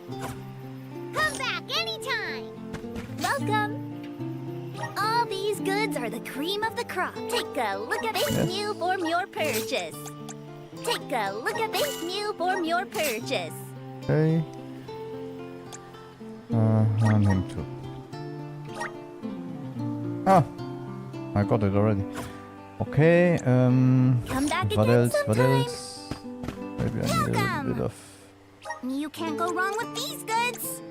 Come back anytime. Welcome. All these goods are the cream of the crop. Take a look at this new form your purchase. Take a look at this new form your purchase. Okay. And him too. Ah, I got it already. Okay. Come back What again else? What sometime. else? Maybe I need a little bit of. You can't go wrong with these goods.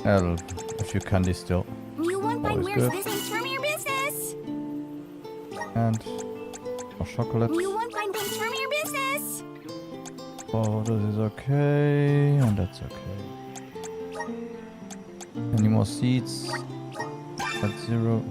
A few candies still. You won't find Always where's good. this ain't term your business. And more chocolate. You won't find where's term your business. Oh, this is okay. And that's okay. Any more seeds? At 0.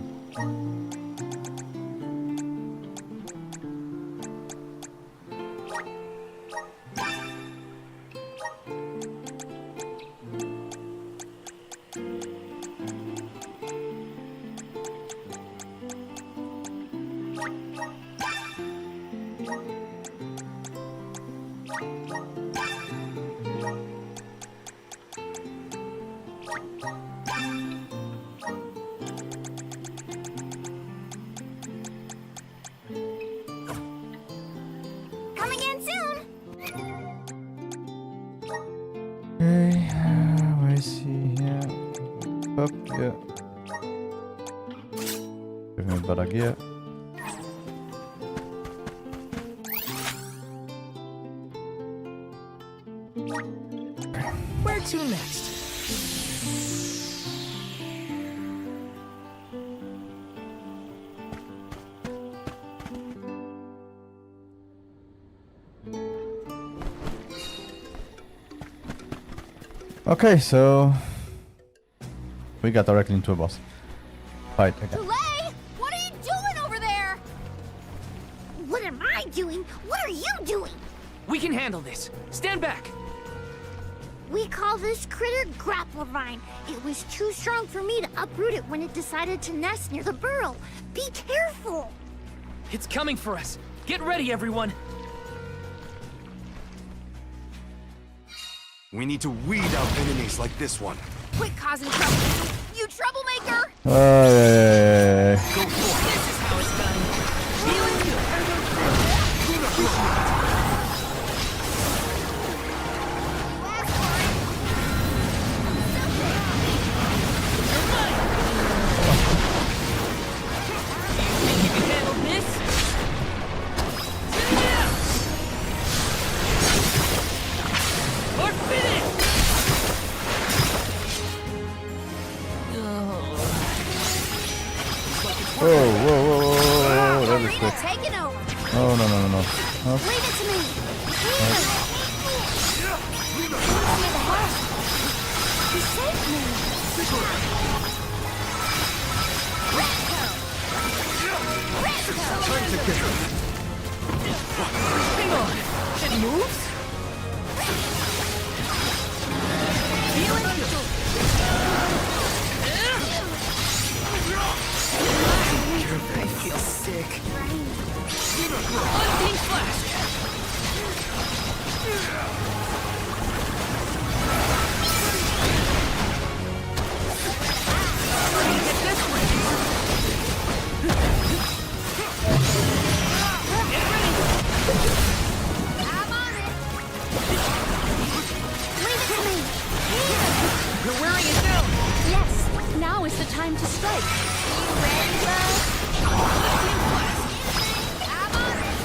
Come again soon. Okay, where is he here? Up here. Give me better gear. Where to next? Okay, so we got directly into a boss fight again. Delay! What are you doing over there? What am I doing? What are you doing? We can handle this. Stand back. We call this critter grapple vine. It was too strong for me to uproot it when it decided to nest near the burrow. Be careful! It's coming for us. Get ready, everyone. We need to weed out enemies like this one. Quit causing trouble! You troublemaker! Yeah. Go for it. This is how it's done. Feeling good. You can handle this? Or finish! Whoa, that is quick. Taking over! Oh, no. Leave it to me! You saved me! Time to get her. Hang on. It moves? Feeling good. I feel sick. Lightning flash. Get this way. Get ready. I'm on it! Leave it to me! You're wearing it down. Yes, now is the time to strike. You ready, bud? Lightning flash. I'm on it!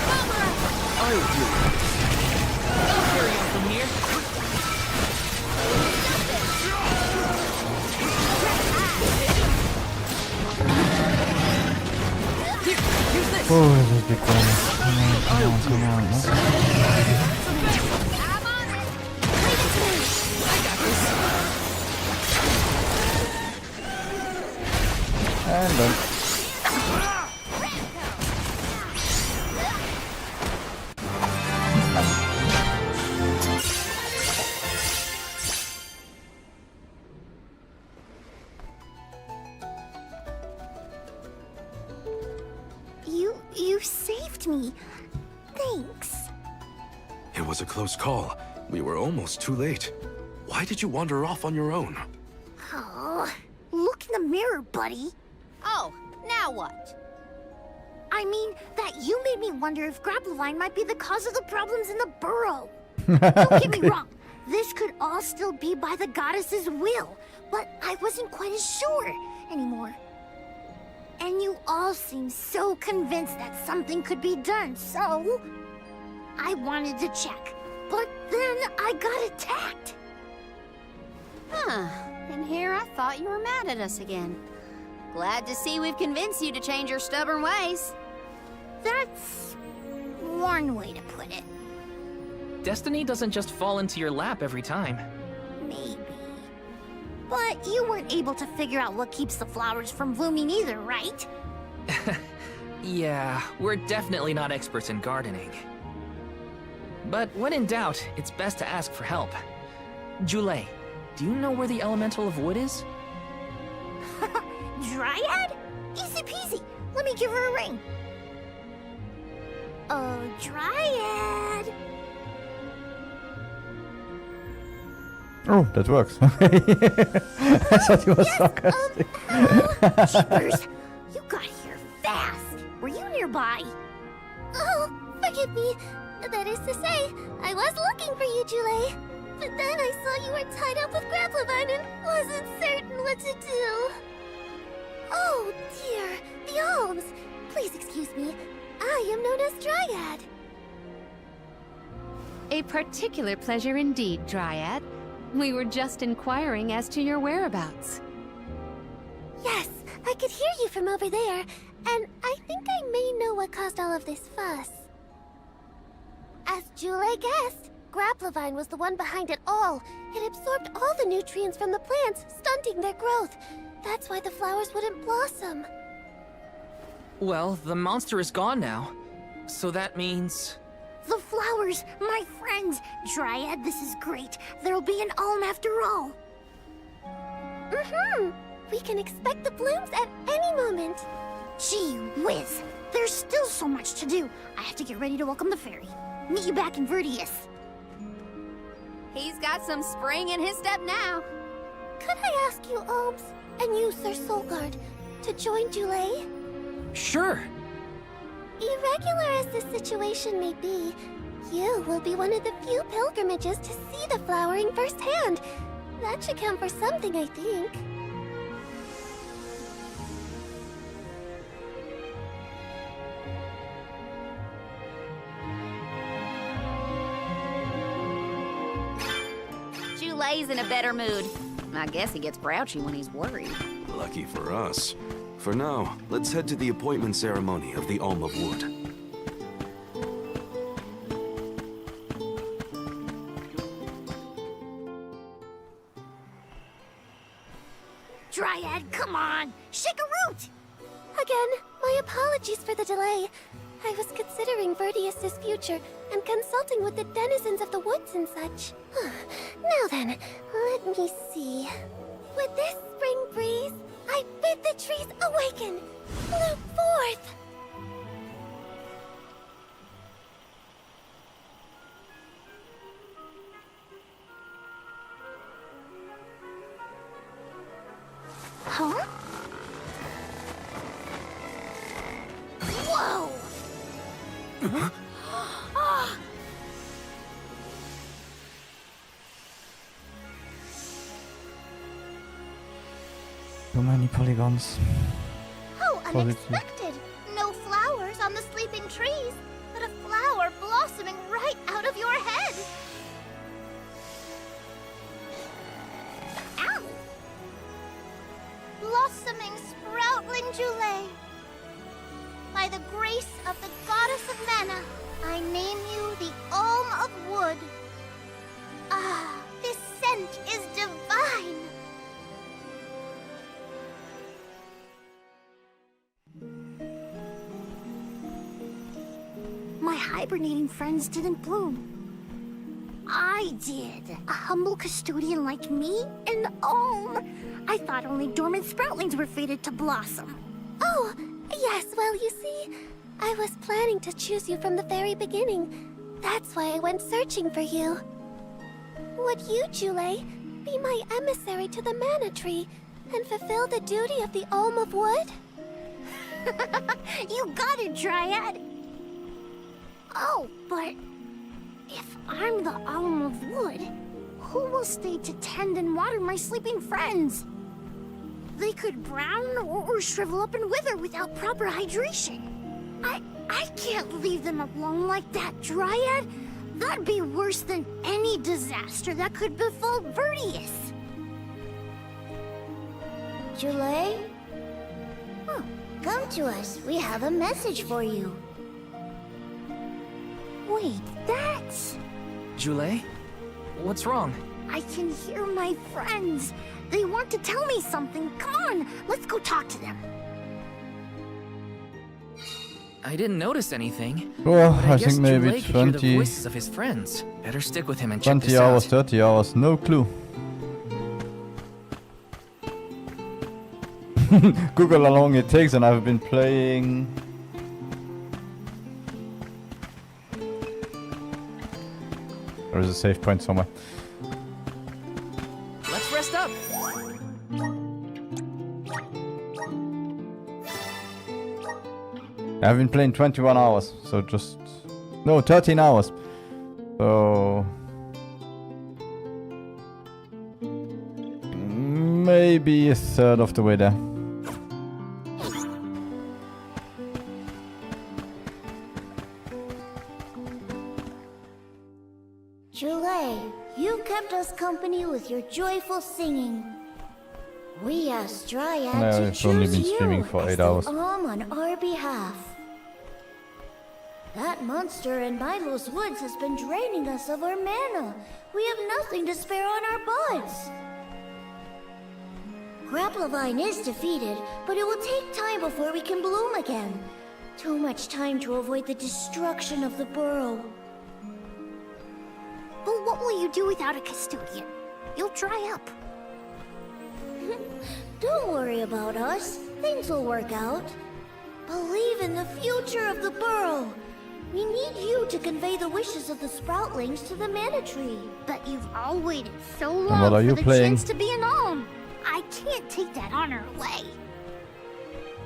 Bummer! I'll do it. I'll carry on from here. Here, use this. Oh, this is big damage. Come on. I'm on it! Leave it to me! I got this. And done. You saved me. Thanks. was a close call. We were almost too late. Why did you wander off on your own? Oh, look in the mirror, buddy. Oh, now what? I mean, that you made me wonder if Grappevine might be the cause of the problems in the burrow. Don't get me wrong. This could all still be by the goddess's will, but I wasn't quite as sure anymore. And you all seem so convinced that something could be done, so I wanted to check. But then I got attacked. Huh. And here I thought you were mad at us again. Glad to see we've convinced you to change your stubborn ways. That's one way to put it. Destiny doesn't just fall into your lap every time. Maybe. But you weren't able to figure out what keeps the flowers from blooming either, right? Yeah, we're definitely not experts in gardening. But when in doubt, it's best to ask for help. Jule, do you know where the elemental of wood is? Dryad? Easy peasy. Let me give her a ring. Oh, Dryad. Oh, that works. I thought he was sarcastic. Jeepers, you got here fast. Were you nearby? Oh, forgive me. That is to say, I was looking for you, Jule. But then I saw you were tied up with Grappevine and wasn't certain what to do. Oh, dear. The Alms. Please excuse me. I am known as Dryad. A particular pleasure indeed, Dryad. We were just inquiring as to your whereabouts. Yes, I could hear you from over there, and I think I may know what caused all of this fuss. As Jule guessed, Grappevine was the one behind it all. It absorbed all the nutrients from the plants, stunting their growth. That's why the flowers wouldn't blossom. Well, the monster is gone now. So that means... The flowers, my friends! Dryad, this is great. There'll be an alm after all. We can expect the blooms at any moment. Gee whiz! There's still so much to do. I have to get ready to welcome the fairy. Meet you back in Verdius. He's got some spring in his step now. Could I ask you, Alms, and you, Sir Solgard, to join Jule? Sure! Irregular as this situation may be, you will be one of the few pilgrimages to see the flowering firsthand. That should count for something, I think. Jule's in a better mood. I guess he gets grouchy when he's worried. Lucky for us. For now, let's head to the appointment ceremony of the Alm of Wood. Dryad, come on! Shake a root! Again, my apologies for the delay. I was considering Verdius' future and consulting with the denizens of the woods and such. Now then, let me see. With this spring breeze, I bid the trees awaken! Bloom forth! Huh? Whoa! Too many polygons. How Positive. unexpected! No flowers on the sleeping trees, but a flower blossoming right out of your head! Ow! Blossoming sproutling Jule! By the grace of the goddess of mana, I name you the Alm of Wood. Ah, this scent is divine! My hibernating friends didn't bloom. I did. A humble custodian like me? An alm? I thought only dormant sproutlings were fated to blossom. Oh, yes, well, you see, I was planning to choose you from the very beginning. That's why I went searching for you. Would you, Jule, be my emissary to the Mana Tree and fulfill the duty of the Alm of Wood? You got it, Dryad! Oh, but if I'm the Alm of Wood, who will stay to tend and water my sleeping friends? They could brown or shrivel up and wither without proper hydration. I can't leave them alone like that, Dryad. That'd be worse than any disaster that could befall Vertius. Jule? Oh, come to us. We have a message for you. Wait, that's... Jule? What's wrong? I can hear my friends. They want to tell me something. Come on, let's go talk to them. I didn't notice anything. Well, But I guess think maybe Jule could hear the 20, voices of his friends. Better stick with him and check 20 this hours, out. 30 hours, no clue. Google how long it takes, and I've been playing. There is a save point somewhere. Let's rest up. I've been playing 21 hours, so just... No, 13 hours. So... Maybe a third of the way there. Jule, you kept us company with your joyful singing. We asked Dryad No, to I've only choose been streaming you for as 8 the hours. Alm on our behalf. That monster in Milo's woods has been draining us of our mana. We have nothing to spare on our buds. Grapplavine is defeated, but it will take time before we can bloom again. Too much time to avoid the destruction of the burrow. But what will you do without a custodian? You'll dry up. Don't worry about us. Things will work out. Believe in the future of the burrow. We need you to convey the wishes of the Sproutlings to the Mana Tree. But you've all waited so long what are for you the playing? chance to be an alm. I can't take that honor away.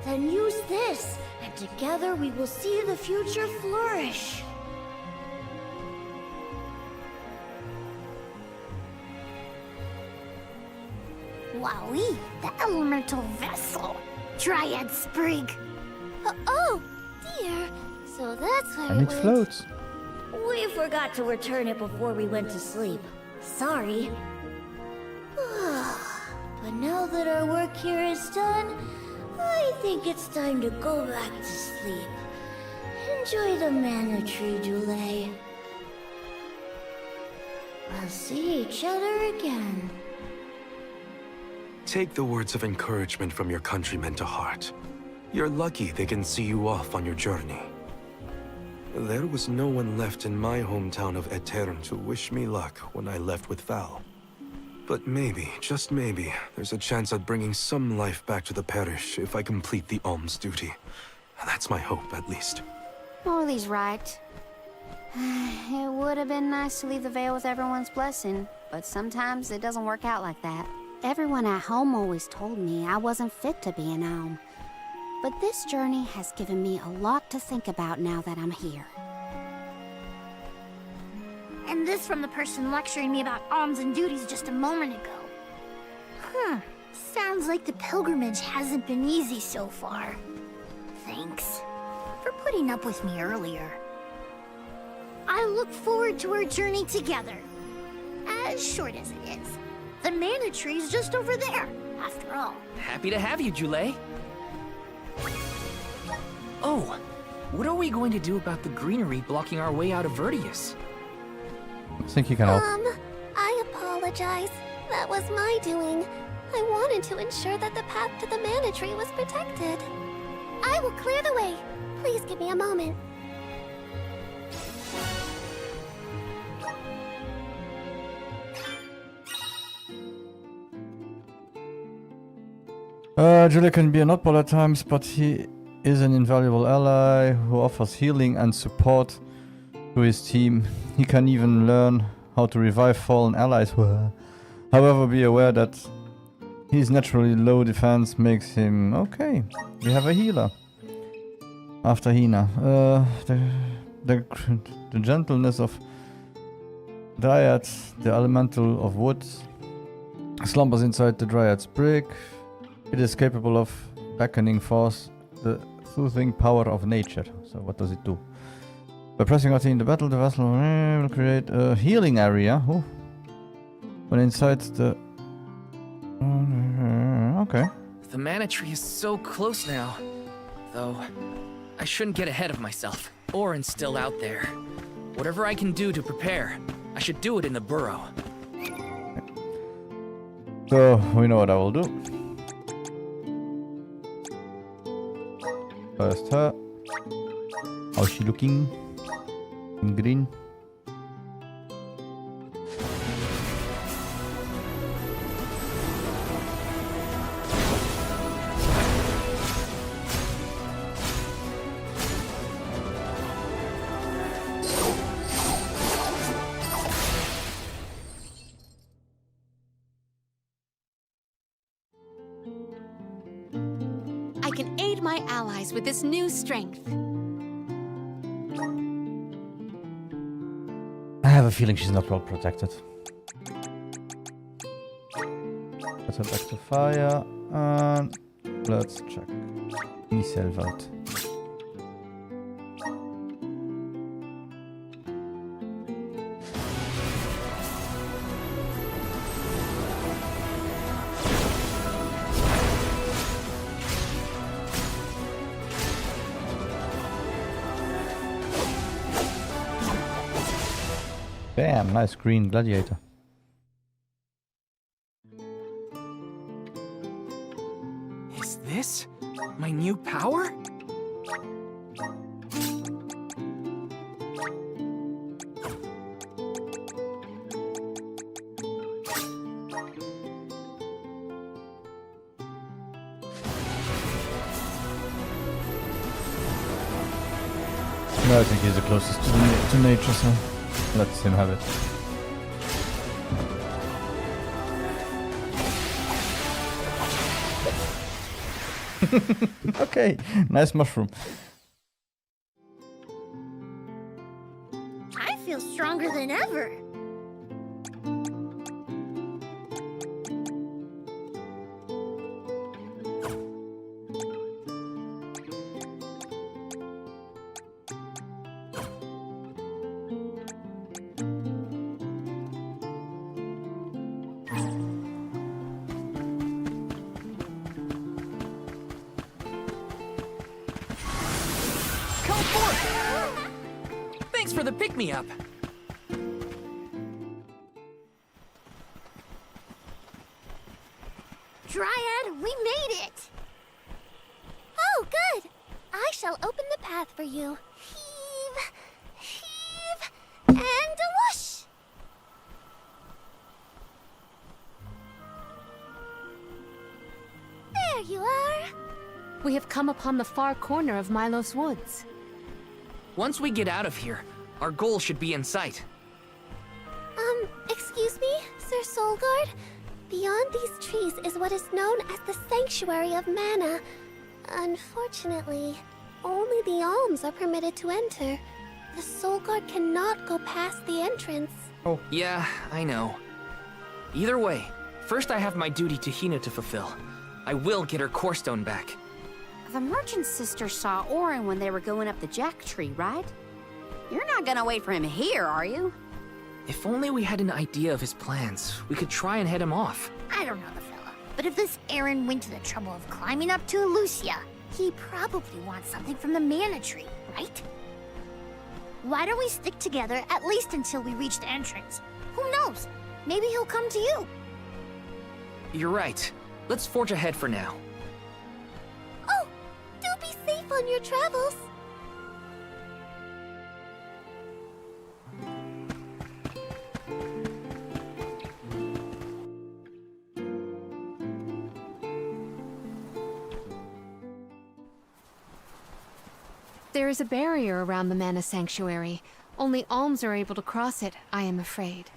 Then use this, and together we will see the future flourish. Wowie, the elemental vessel. Dryad Sprig. Oh, dear. So that's where And it went. floats. We forgot to return it before we went to sleep. Sorry. But now that our work here is done, I think it's time to go back to sleep. Enjoy the Mana Tree, Jule. We'll see each other again. Take the words of encouragement from your countrymen to heart. You're lucky they can see you off on your journey. There was no one left in my hometown of Aetern to wish me luck when I left with Val. But maybe, just maybe, there's a chance at bringing some life back to the parish if I complete the alms duty. That's my hope, at least. Morley's right. It would have been nice to leave the Vale with everyone's blessing, but sometimes it doesn't work out like that. Everyone at home always told me I wasn't fit to be an alm. But this journey has given me a lot to think about now that I'm here. And this from the person lecturing me about alms and duties just a moment ago. Sounds like the pilgrimage hasn't been easy so far. Thanks for putting up with me earlier. I look forward to our journey together. As short as it is. The Mana Tree's just over there, after all. Happy to have you, Jule. Oh, what are we going to do about the greenery blocking our way out of Vertius? I think you can help. I apologize. That was my doing. I wanted to ensure that the path to the Mana Tree was protected. I will clear the way. Please give me a moment. Julia can be an oddball at times, but he is an invaluable ally who offers healing and support to his team. He can even learn how to revive fallen allies. However, be aware that his naturally low defense makes him okay. We have a healer. After Hina. The gentleness of Dryad, the elemental of wood, slumbers inside the Dryad's brick. It is capable of beckoning forth the soothing power of nature. So what does it do? By pressing RT in the battle, the vessel will create a healing area. Oh. When inside the... Okay. The mana tree is so close now. Though, I shouldn't get ahead of myself. Orin's still out there. Whatever I can do to prepare, I should do it in the burrow. So, we know what I will do. First her. How's she looking? In green. I can aid my allies with this new strength. I have a feeling she's not well protected. Let's head back to fire and let's check. Myself out. Bam, nice green gladiator. Is this my new power? No, I think he's the closest to nature, so let's him have it. Okay, nice mushroom. I feel stronger than ever. Come forth! Thanks for the pick-me-up. Dryad, we made it! Oh, good! I shall open the path for you. Heave, heave, and a whoosh! There you are! We have come upon the far corner of Milos Woods. Once we get out of here, our goal should be in sight. Excuse me, Sir Solgard? Beyond these trees is what is known as the Sanctuary of Mana. Unfortunately, only the alms are permitted to enter. The Solgard cannot go past the entrance. Yeah, I know. Either way, first I have my duty to Hina to fulfill. I will get her core stone back. The merchant sister saw Orin when they were going up the jack tree, right? You're not gonna wait for him here, are you? If only we had an idea of his plans, we could try and head him off. I don't know the fella, but if this Aaron went to the trouble of climbing up to Lucia, he probably wants something from the mana tree, right? Why don't we stick together at least until we reach the entrance? Who knows? Maybe he'll come to you. You're right. Let's forge ahead for now. Oh, do be safe on your travels. There is a barrier around the Mana Sanctuary. Only Alms are able to cross it, I am afraid.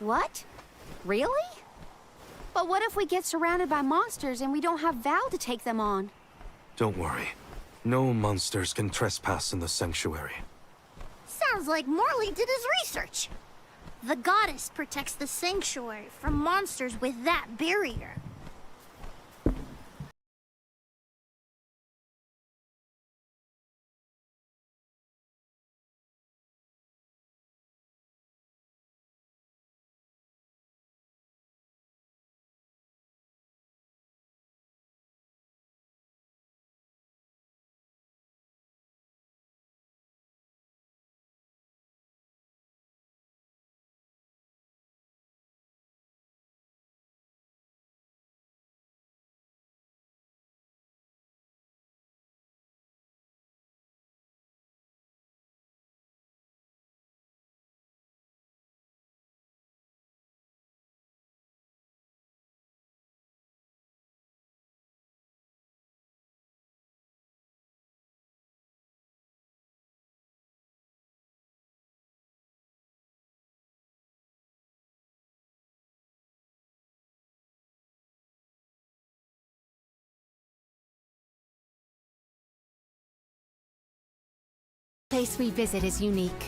What? Really? But what if we get surrounded by monsters and we don't have Val to take them on? Don't worry. No monsters can trespass in the sanctuary. Sounds like Morley did his research. The goddess protects the sanctuary from monsters with that barrier. The place we visit is unique.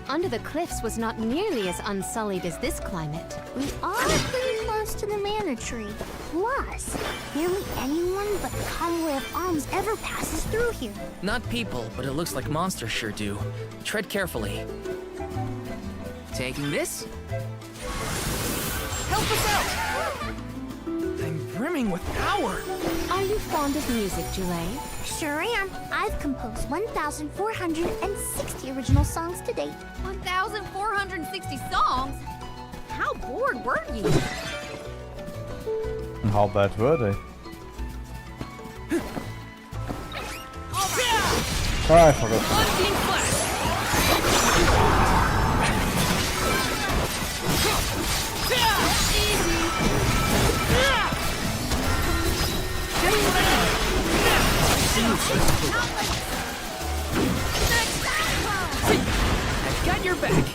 Under the cliffs was not nearly as unsullied as this climate. We are pretty close to the Mana Tree. Plus, barely anyone but the Convoy of Alms ever passes through here. Not people, but it looks like monsters sure do. Tread carefully. Taking this? Help us out! I'm brimming with power! Are you fond of music, Jule? Sure am. I've composed 1,460 original songs to date. 1,460 songs? How bored were you? And how bad were they? Oh, I forgot. Unseen flash! I've got your back!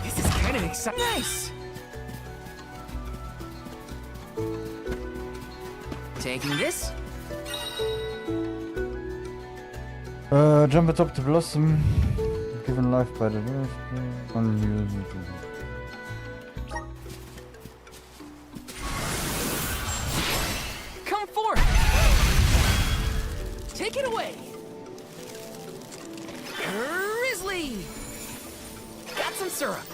This is kind of exciting. Nice! Taking this? Jump atop the blossom. Given life by the earth. Unused. Come forth! Take it away! Grizzly! Got some syrup.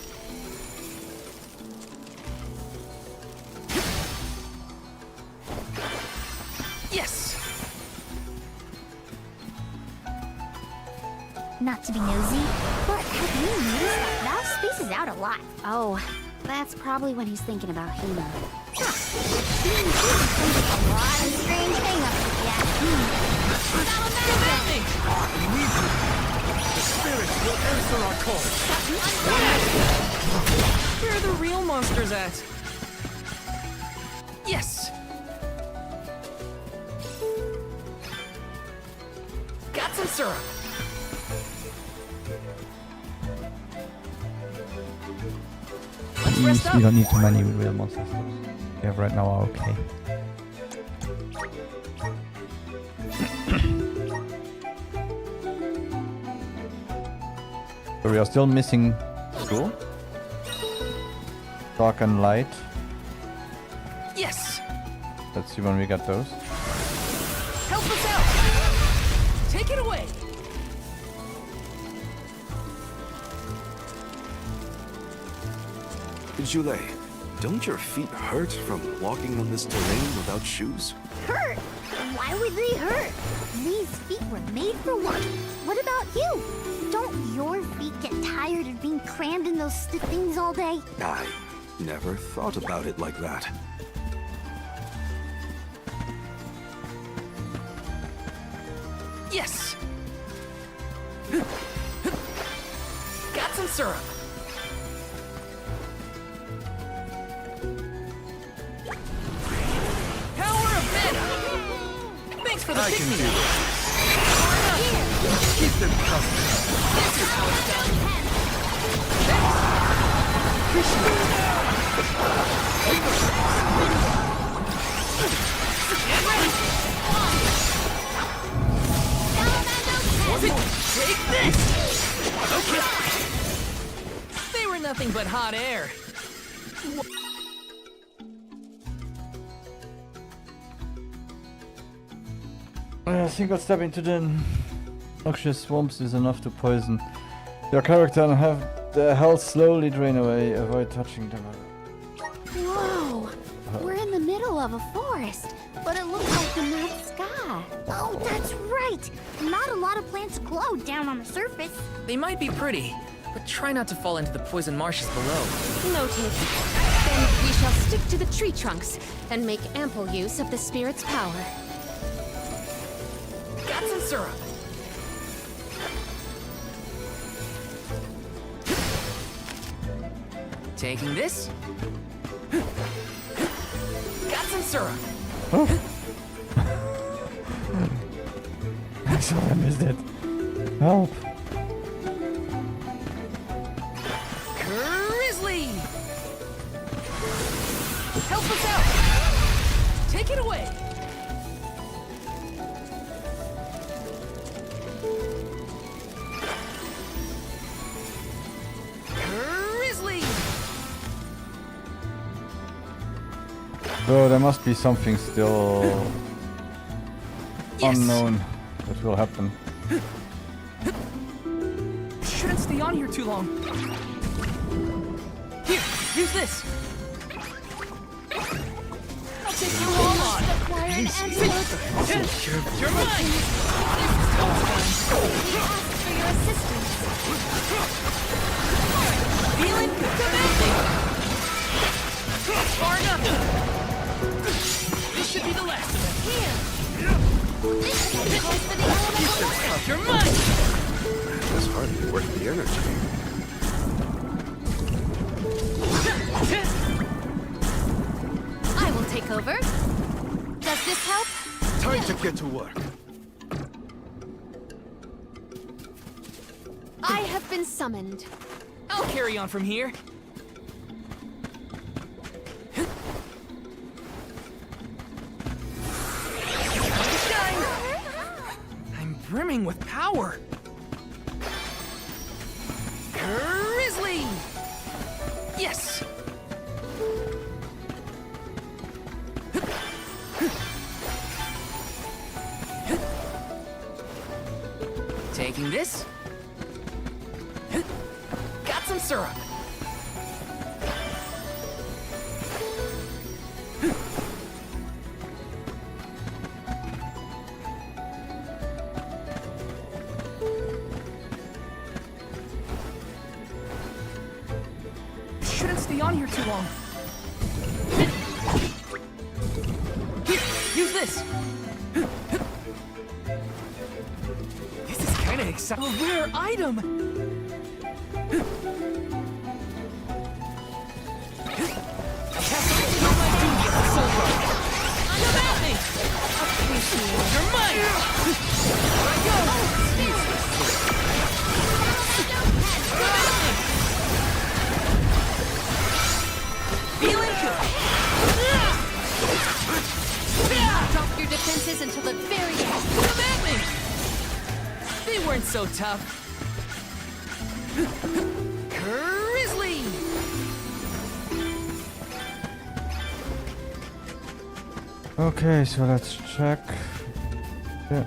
Yes! Not to be nosy, but have you noticed that Val spaces out a lot? Oh, that's probably when he's thinking about Hina. Being human brings a lot of strange hang-ups with that. Where are the real monsters at? Yes! Got some syrup. Let's rest up. You don't need too many real monsters. We have right now are okay. So we are still missing school. Dark and light. Yes! Let's see when we get those. Help us out! Take it away! Jule, don't your feet hurt from walking on this terrain without shoes? Hurt? Why would they hurt? These feet were made for work. What about you? Don't your feet get tired of being crammed in those stiff things all day? I never thought about it like that. Yes! Got some syrup. Power of mana! Thanks for the I can pick-me do up. this. Keep them coming. This is how it's done. Take this! Okay. They were nothing but hot air. A single step into the noxious swamps is enough to poison your character and have their health slowly drain away. Avoid touching them. Whoa! We're in the middle of a forest, but it looks like the night sky. Oh, that's right. Not a lot of plants glow down on the surface. They might be pretty, but try not to fall into the poison marshes below. Noted. Then we shall stick to the tree trunks and make ample use of the spirit's power. Got some syrup. Taking this. Got some syrup. Sorry, I missed it. Help. Grizzly! Help us out! Take it away! Grizzly! Bro, there must be something still Yes! unknown that will happen. Shouldn't stay on here too long. Here, use this. I'll take you all on. Acquire an antelope. You're mine. We asked for your assistance. Feeling commanding. Far enough. This should be the last of it. Here. This is close for the elemental water. You're mine. That's hardly worth the energy. I will take over. Does this help? Time to get to work. I have been summoned. I'll carry on from here. I'm brimming with power. Grizzly! Yes! Taking this. Got some syrup. Shouldn't stay on here too long. Here, use this. This is kind of exciting. A rare item. I have to do my duty as a soldier. Come at me. You're mine. Here I go. Come at me. Feeling good. Drop your defenses until the very end. Come at me. They weren't so tough. Grizzly. Okay, so let's check. Yeah.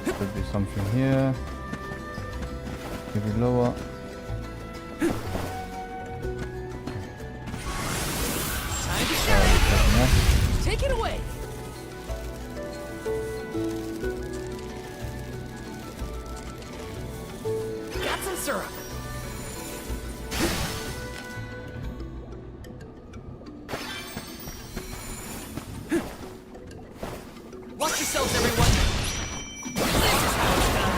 Could be something here. Maybe lower. Time to shine. Yeah. Take it away. Got some syrup. Watch yourselves, everyone. This is how it's done.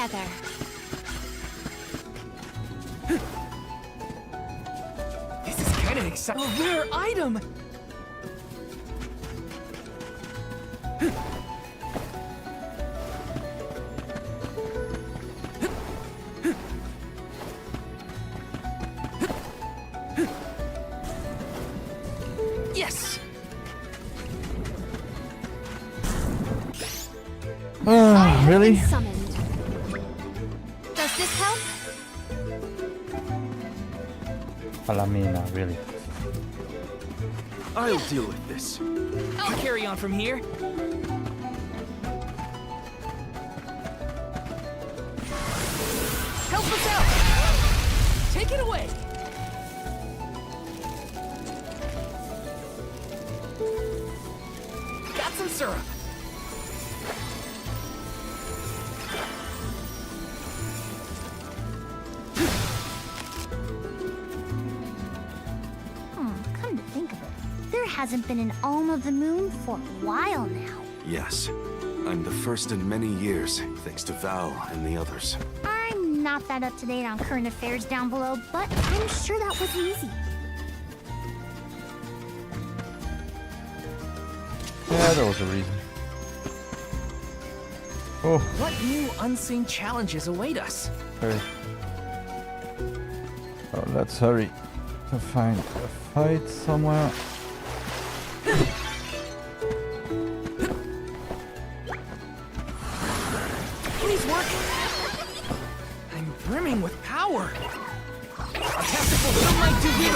together. This is kind of exciting. A rare item! Yes! Really? Been summoned. Does this help? Palamina, really. I'll deal with this. I'll carry on from here. Help us out! Take it away! Got some syrup. Come to think of it, there hasn't been an Alm of the Moon for a while now. Yes. I'm the first in many years, thanks to Val and the others. I'm not that up to date on current affairs down below, but I'm sure that was easy. Yeah, there was a reason. Oh, What new unseen challenges await us? hurry. Oh, let's hurry to find a fight somewhere. Please work. I'm brimming with power. I have to fulfill my duty.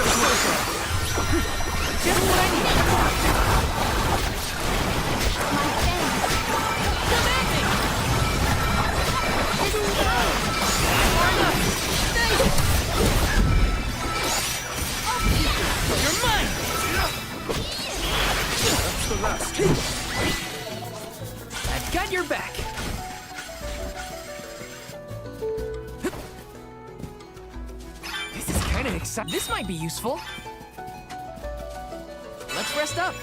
Just what I need. My fans. Come at me. Far enough. Nice. You're mine. That's the last. I've got your back. This is kind of exciting. This might be useful. Let's rest up.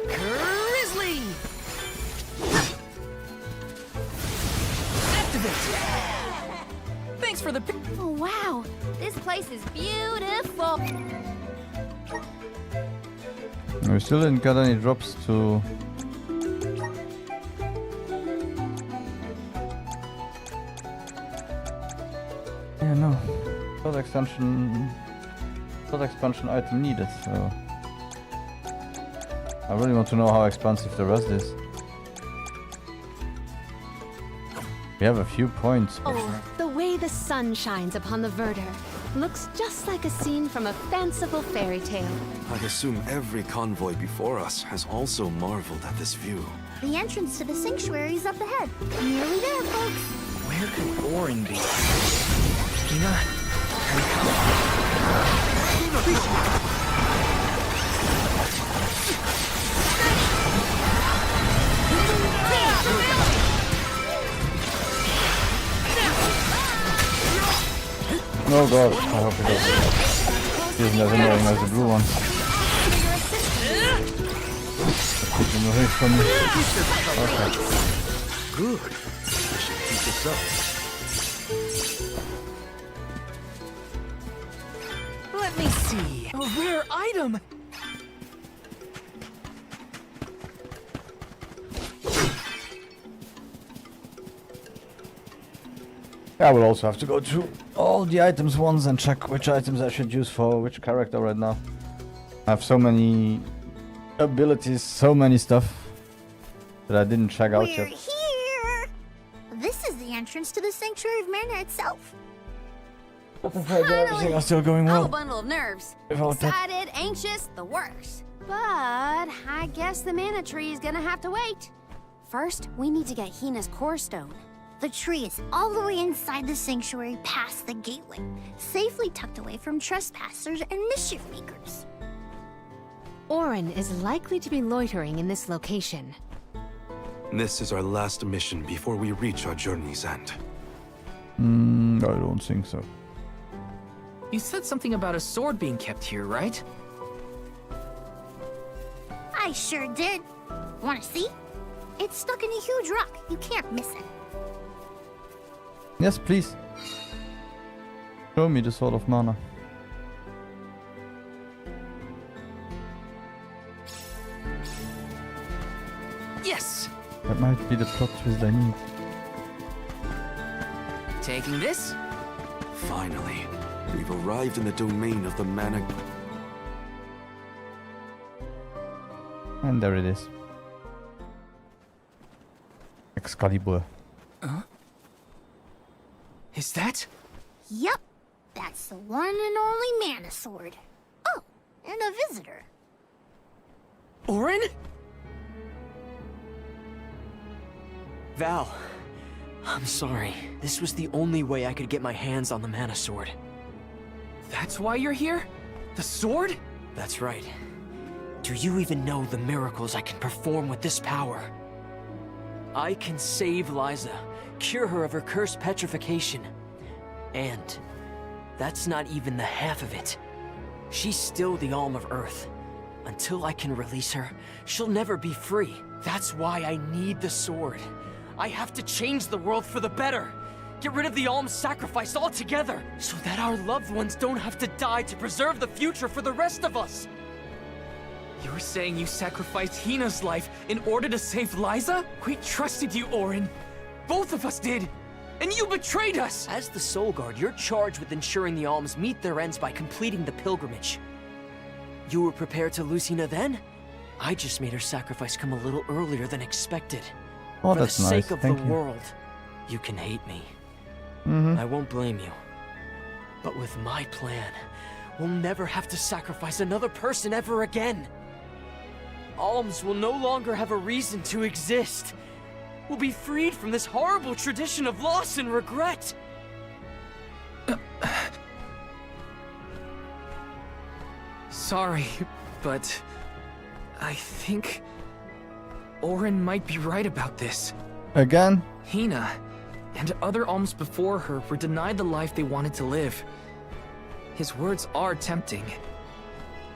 Grizzly! Activate! Thanks for the... Oh, wow. This place is beautiful. We still didn't get any drops to... Yeah, no. Third expansion item needed, so... I really want to know how expensive the rest is. We have a few points. but- Oh, the way the sun shines upon the verdure looks just like a scene from a fanciful fairy tale. I assume every convoy before us has also marveled at this view. The entrance to the sanctuary is up ahead. Nearly there, folks. Where could Orin be? Tina? Oh god, I hope it doesn't. He isn't as annoying as the blue one. Keep him away from me. Okay. Good. I should keep this up. Let me see. A rare item! I will also have to go through all the items once and check which items I should use for which character right now. I have so many abilities, so many stuff that I didn't check out We're yet. here. This is the entrance to the Sanctuary of Mana itself. Everything is still going Oh, well. bundle of nerves. Without that. Excited, anxious, the works. But I guess the mana tree is gonna have to wait. First, we need to get Hina's core stone. The tree is all the way inside the sanctuary past the gateway, safely tucked away from trespassers and mischief makers. Orin is likely to be loitering in this location. This is our last mission before we reach our journey's end. I don't think so. You said something about a sword being kept here, right? I sure did. Wanna see? It's stuck in a huge rock. You can't miss it. Yes, please. Show me the Sword of Mana. Yes! That might be the plot twist I need. Taking this? Finally, we've arrived in the domain of the mana. And there it is. Excalibur. Is that? Yup. That's the one and only mana sword. Oh, and a visitor. Orin? Val, I'm sorry. This was the only way I could get my hands on the mana sword. That's why you're here? The sword? That's right. Do you even know the miracles I can perform with this power? I can save Liza, cure her of her cursed petrification. And that's not even the half of it. She's still the Alm of Earth. Until I can release her, she'll never be free. That's why I need the sword. I have to change the world for the better. Get rid of the Alm's sacrifice altogether, so that our loved ones don't have to die to preserve the future for the rest of us. You're saying you sacrificed Hina's life in order to save Liza? We trusted you, Orin. Both of us did. And you betrayed us! As the Soul Guard, you're charged with ensuring the Alms meet their ends by completing the pilgrimage. You were prepared to lose Hina then? I just made her sacrifice come a little earlier than expected. Oh, For that's the nice. sake of Thank the you. world, you can hate me. I won't blame you. But with my plan, we'll never have to sacrifice another person ever again. Alms will no longer have a reason to exist. We'll be freed from this horrible tradition of loss and regret. Sorry, but I think Orin might be right about this. Again? Hina and other alms before her were denied the life they wanted to live. His words are tempting.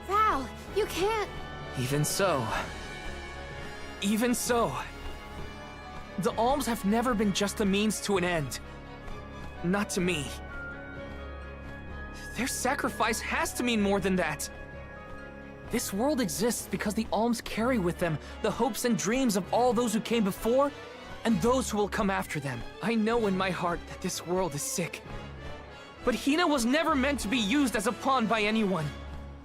Val, you can't. Even so. The alms have never been just a means to an end. Not to me. Their sacrifice has to mean more than that. This world exists because the alms carry with them the hopes and dreams of all those who came before and those who will come after them. I know in my heart that this world is sick. But Hina was never meant to be used as a pawn by anyone.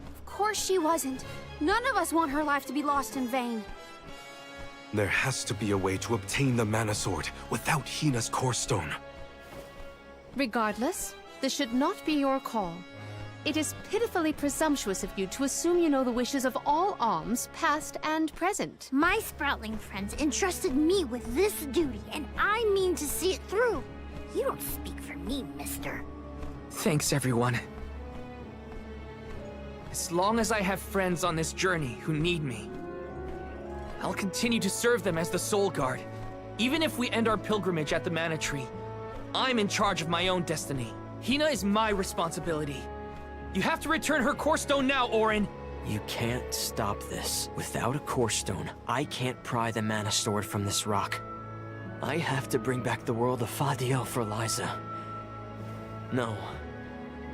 Of course she wasn't. None of us want her life to be lost in vain. There has to be a way to obtain the mana sword without Hina's core stone. Regardless, this should not be your call. It is pitifully presumptuous of you to assume you know the wishes of all alms, past and present. My Sproutling friends entrusted me with this duty, and I mean to see it through. You don't speak for me, mister. Thanks, everyone. As long as I have friends on this journey who need me, I'll continue to serve them as the Soul Guard. Even if we end our pilgrimage at the Mana Tree, I'm in charge of my own destiny. Hina is my responsibility. You have to return her core stone now, Orin! You can't stop this. Without a core stone, I can't pry the mana sword from this rock. I have to bring back the world of Fadiel for Liza. No.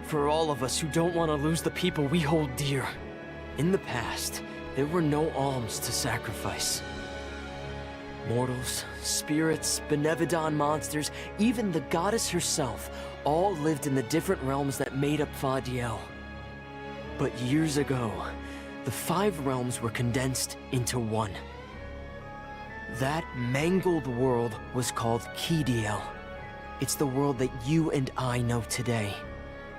For all of us who don't want to lose the people we hold dear. In the past, there were no alms to sacrifice. Mortals, spirits, Benevodon monsters, even the goddess herself, all lived in the different realms that made up Fadiel. But years ago, the 5 realms were condensed into one. That mangled world was called Kidiel. It's the world that you and I know today.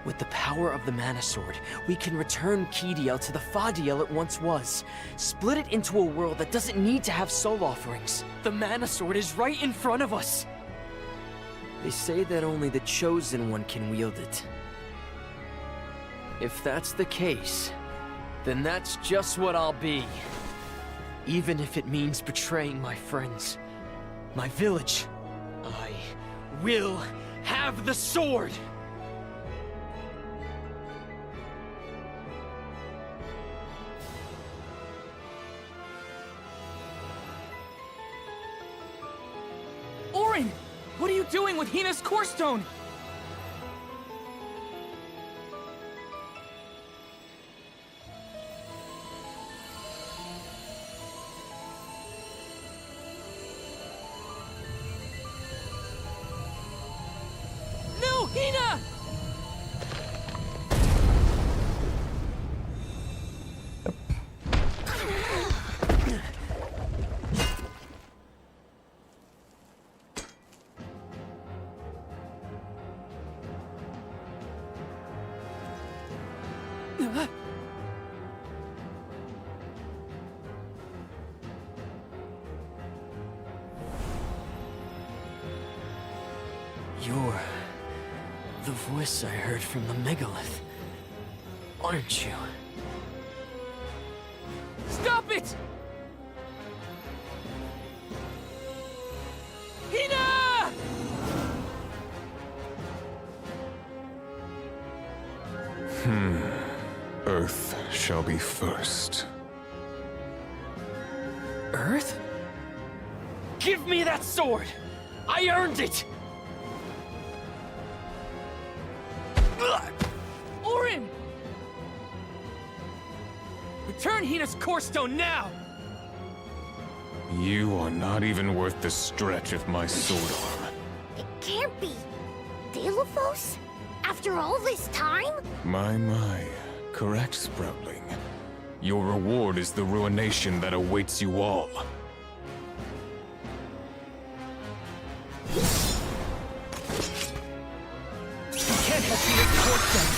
With the power of the Mana Sword, we can return Kidiel to the Fadiel it once was. Split it into a world that doesn't need to have soul offerings. The Mana Sword is right in front of us. They say that only the Chosen One can wield it. If that's the case, then that's just what I'll be. Even if it means betraying my friends, my village. I will have the sword! Orin! What are you doing with Hina's core stone? No, Hina! You're the voice I heard from the megalith, aren't you? Stop it! Hina! Earth shall be first. Earth? Give me that sword! I earned it! Ugh! Orin! Return Hina's core stone now! You are not even worth the stretch of my sword arm. It can't be. Delophos? After all this time? My. Correct, Sproutling. Your reward is the ruination that awaits you all. Can't have Hina's core stone!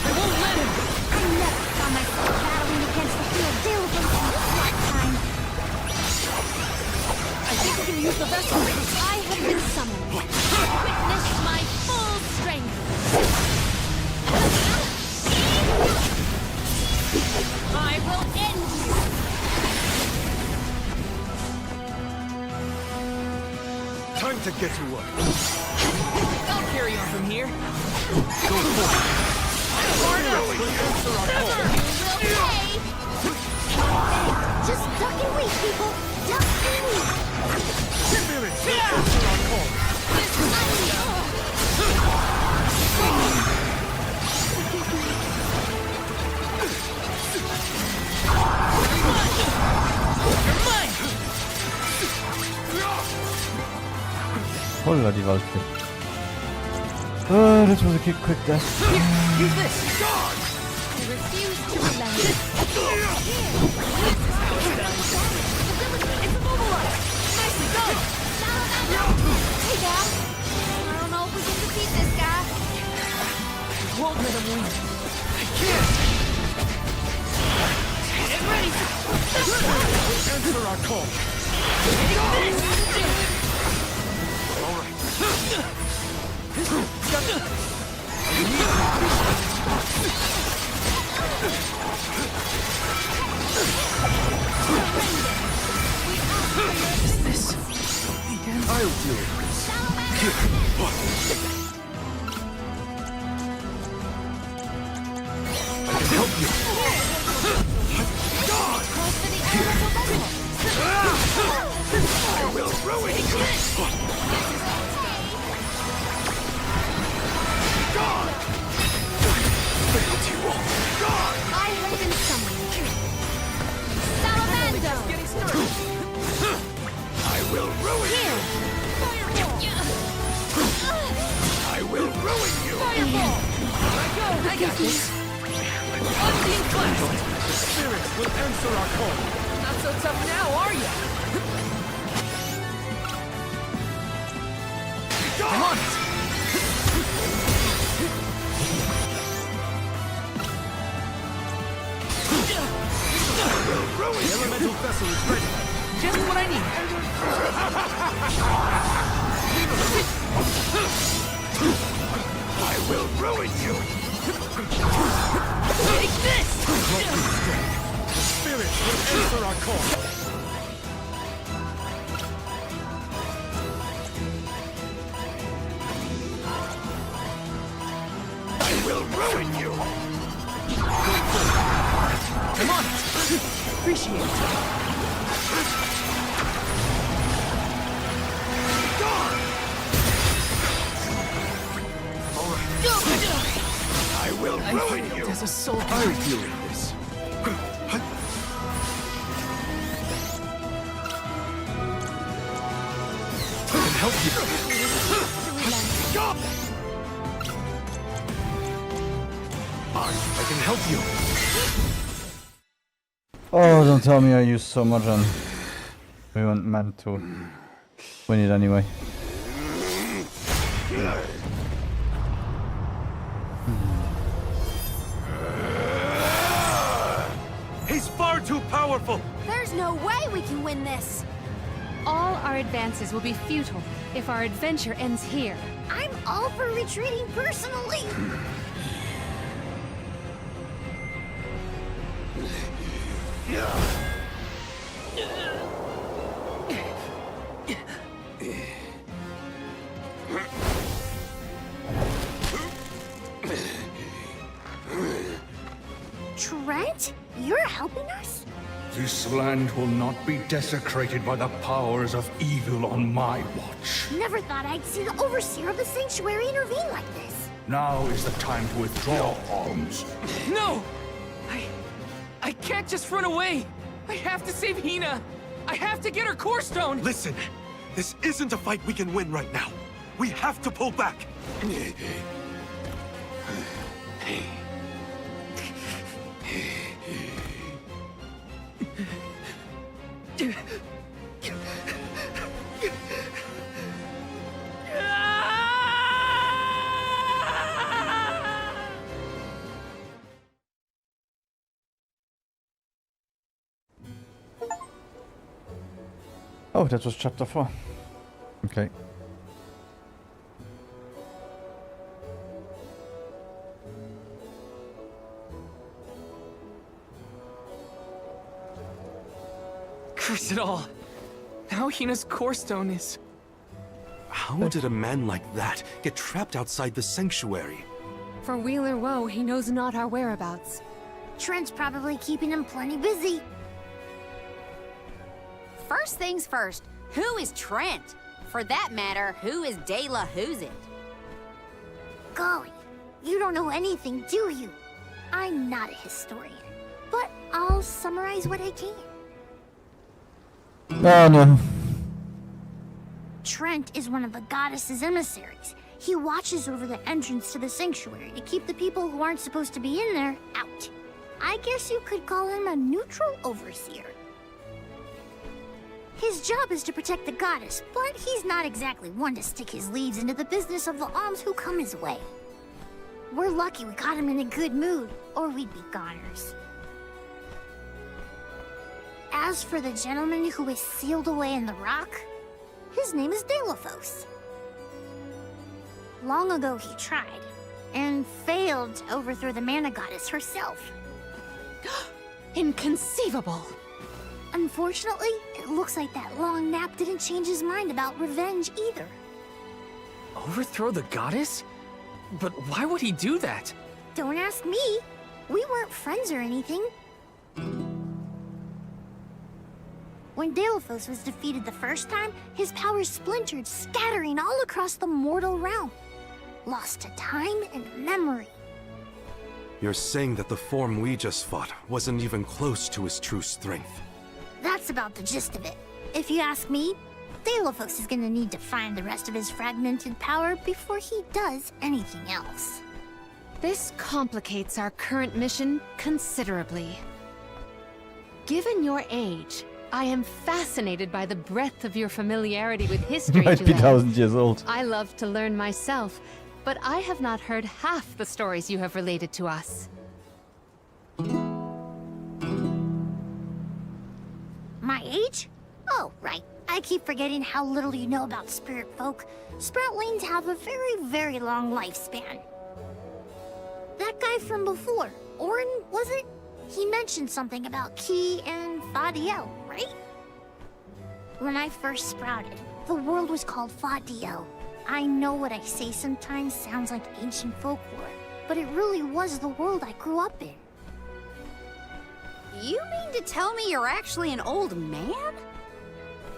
I won't let him! I never saw myself battling against the field Delophos this lifetime. I think we can use the vessel! I have been summoned. Witness my full strength. I will end you. Time to get to work. I'll carry on from here. You will pay. Just duck and wait, people. Duck and wait. Holla die Waldfee. That was a quick death. Use this! I refuse to relent. It's immobilized. Nicely done. Hey, Gal. I don't know if we can defeat this guy. Won't let him win. I can't! Get ready! Answer our call. Is this the end? I'll do it. I can help you. I will ruin you. Failed you all. I have been summoned. Salamando! Getting started. I will ruin you. I will ruin you. I got this. Unseen Blast! Spirits will answer our call. Not so tough now, are you? I'm on it! The elemental vessel is ready. Just what I need. I will ruin you. Take this! The spirits will answer our call. Appreciate it. I will ruin you! There's a soul. I'm doing this. I can help you. I can help you. Oh, don't tell me I used so much and we weren't meant to win it anyway. He's far too powerful! There's no way we can win this. All our advances will be futile if our adventure ends here. I'm all for retreating personally. Trent, you're helping us? This land will not be desecrated by the powers of evil on my watch. Never thought I'd see the overseer of the sanctuary intervene like this. Now is the time to withdraw, Alms. No! I can't just run away! I have to save Hina! I have to get her core stone! Listen, this isn't a fight we can win right now. We have to pull back. Oh, that was chapter 4. Okay. Curse it all! Now Hina's core stone is... How did a man like that get trapped outside the sanctuary? For Wheeler Woe, he knows not our whereabouts. Trent's probably keeping him plenty busy. First things first, who is Trent? For that matter, who is De La Who's It? Golly, you don't know anything, do you? I'm not a historian, but I'll summarize what I can. Oh no. Trent is one of the goddess's emissaries. He watches over the entrance to the sanctuary to keep the people who aren't supposed to be in there out. I guess you could call him a neutral overseer. His job is to protect the goddess, but he's not exactly one to stick his leaves into the business of the alms who come his way. We're lucky we caught him in a good mood, or we'd be goners. As for the gentleman who is sealed away in the rock, his name is Delphos. Long ago he tried, and failed to overthrow the mana goddess herself. Inconceivable! Unfortunately, it looks like that long nap didn't change his mind about revenge either. Overthrow the goddess? But why would he do that? Don't ask me. We weren't friends or anything. When Delphos was defeated the first time, his powers splintered, scattering all across the mortal realm. Lost to time and memory. You're saying that the form we just fought wasn't even close to his true strength. That's about the gist of it. If you ask me, Delphos is gonna need to find the rest of his fragmented power before he does anything else. This complicates our current mission considerably. Given your age, I am fascinated by the breadth of your familiarity with history, Might be Juliet. 1000 years old. I love to learn myself, but I have not heard half the stories you have related to us. My age? Oh, right. I keep forgetting how little you know about spirit folk. Sproutlings have a very, very long lifespan. That guy from before, Orin, was it? He mentioned something about Key and Fadiel, right? When I first sprouted, the world was called Fadiel. I know what I say sometimes sounds like ancient folklore, but it really was the world I grew up in. You mean to tell me you're actually an old man?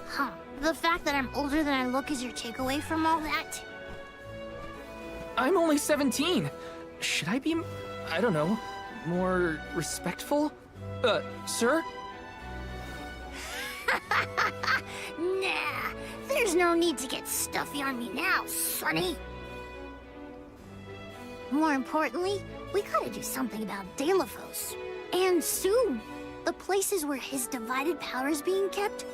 Huh. The fact that I'm older than I look is your takeaway from all that? I'm only 17. Should I be, I don't know, more respectful? Sir? Nah, there's no need to get stuffy on me now, Sonny. More importantly, we gotta do something about Delafos. And soon. The places where his divided power is being kept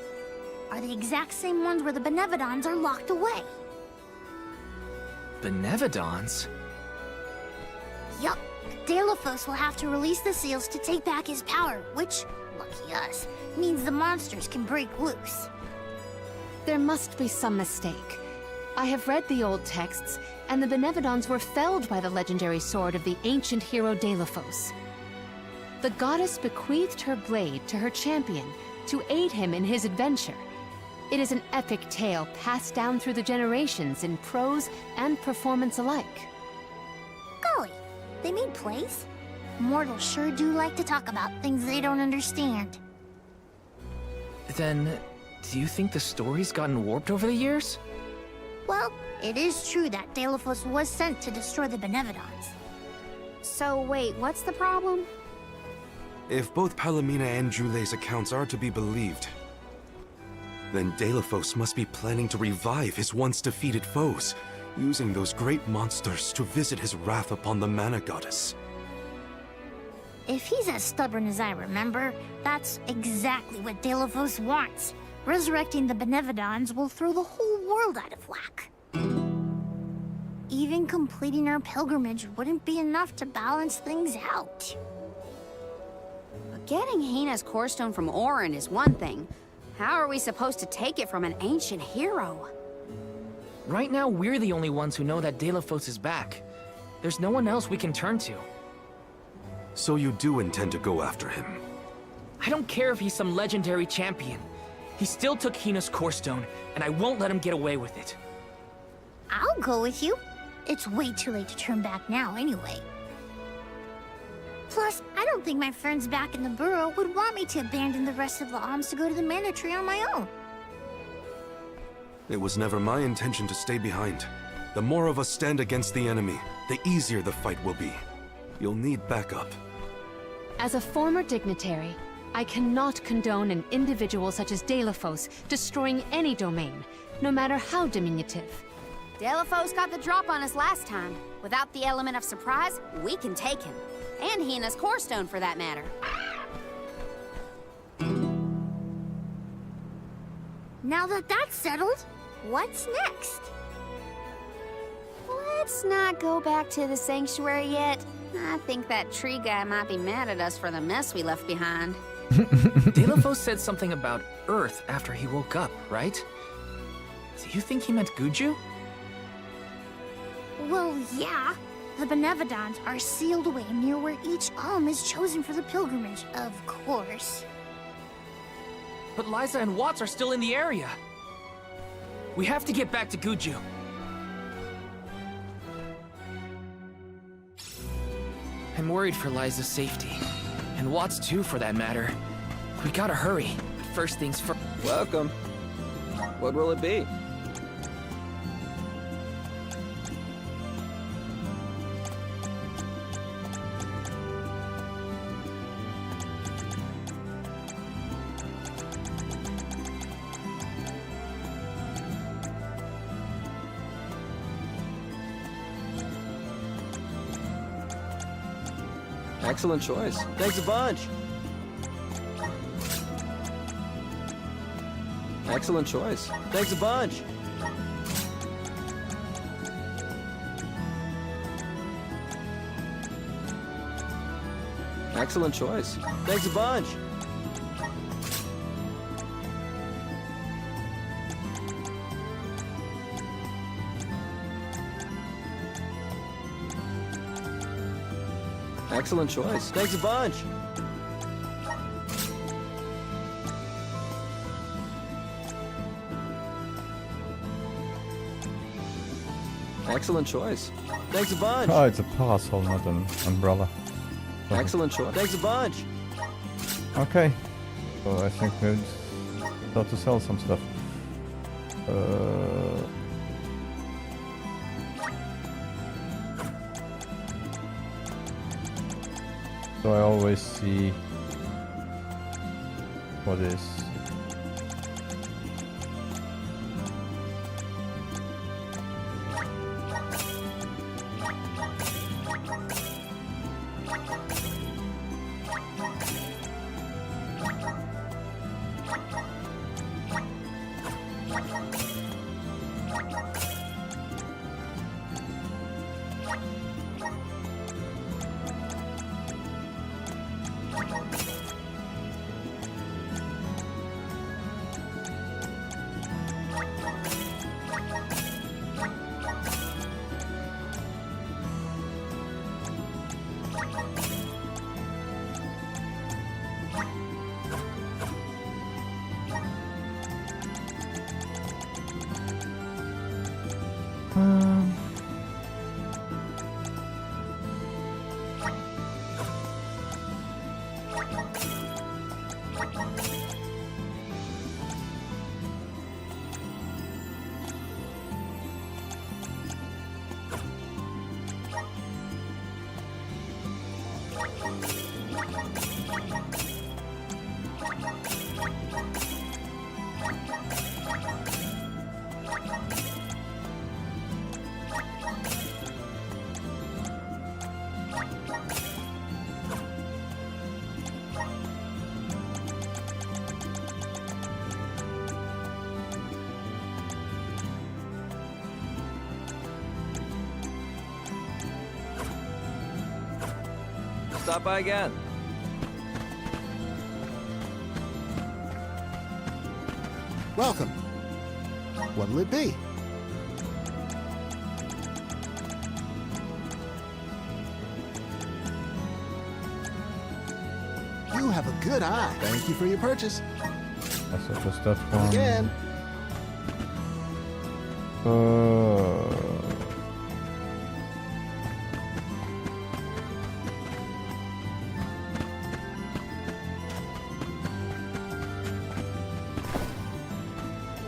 are the exact same ones where the Benevodons are locked away. Benevodons? Yup. Delafos will have to release the seals to take back his power, which, lucky us, means the monsters can break loose. There must be some mistake. I have read the old texts, and the Benevodons were felled by the legendary sword of the ancient hero Delafos. The goddess bequeathed her blade to her champion to aid him in his adventure. It is an epic tale passed down through the generations in prose and performance alike. Golly, they made plays? Mortals sure do like to talk about things they don't understand. Then, do you think the story's gotten warped over the years? Well, it is true that Delafos was sent to destroy the Benevodons. So wait, what's the problem? If both Palomina and Jule's accounts are to be believed, then Delafos must be planning to revive his once defeated foes, using those great monsters to visit his wrath upon the Mana Goddess. If he's as stubborn as I remember, that's exactly what Delafos wants. Resurrecting the Benevodons will throw the whole world out of whack. Even completing our pilgrimage wouldn't be enough to balance things out. But getting Hina's core stone from Orin is one thing. How are we supposed to take it from an ancient hero? Right now, we're the only ones who know that Delafos is back. There's no one else we can turn to. So you do intend to go after him? I don't care if he's some legendary champion. He still took Hina's core stone, and I won't let him get away with it. I'll go with you. It's way too late to turn back now anyway. Plus, I don't think my friends back in the burrow would want me to abandon the rest of the alms to go to the Mana Tree on my own. It was never my intention to stay behind. The more of us stand against the enemy, the easier the fight will be. You'll need backup. As a former dignitary, I cannot condone an individual such as Delafos destroying any domain, no matter how diminutive. Delafos got the drop on us last time. Without the element of surprise, we can take him. And Hina's core stone, for that matter. Now that that's settled, what's next? Let's not go back to the sanctuary yet. I think that tree guy might be mad at us for the mess we left behind. Delafos said something about Earth after he woke up, right? Do you think he meant Guju? Well, yeah. The Benevodons are sealed away near where each alm is chosen for the pilgrimage, of course. But Liza and Watts are still in the area. We have to get back to Guju. I'm worried for Liza's safety. And Watts too, for that matter. We gotta hurry. First things first. Welcome. What will it be? Excellent choice. Thanks a bunch. Excellent choice. Thanks a bunch. Excellent choice. Thanks a bunch. Excellent choice. Thanks a bunch. Excellent choice. Thanks a bunch. Oh, it's a parasol, not an umbrella. Excellent choice. Thanks a bunch. Okay. So I think we'll start to sell some stuff. So I always see what is. Stop by again. Welcome. What'll it be? You have a good eye. Thank you for your purchase. Also just that one. Again.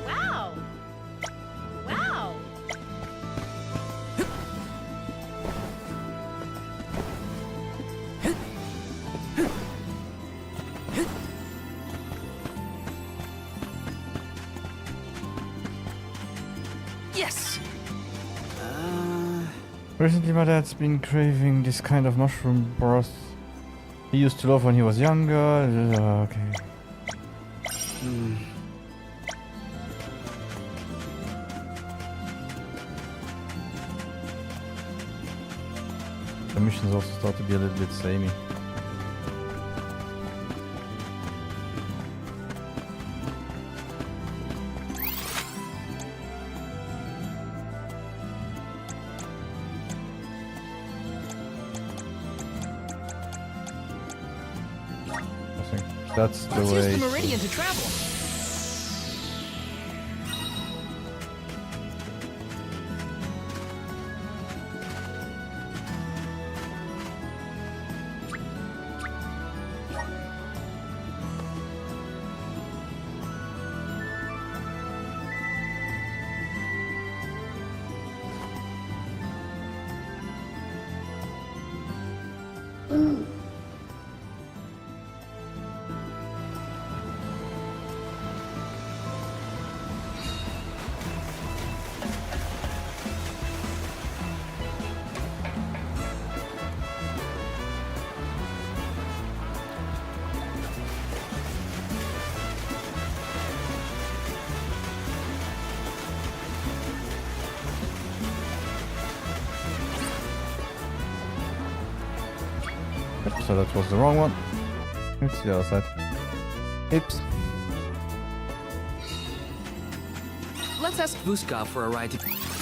Wow. Wow. Yes! Recently my dad's been craving this kind of mushroom broth. He used to love when he was younger. Okay. The missions also start to be a little bit samey. I think that's the Let's way. use the Meridian to travel. Yep, so that was the wrong one. It's the other side. Oops. Let's ask Vuskov for a ride to...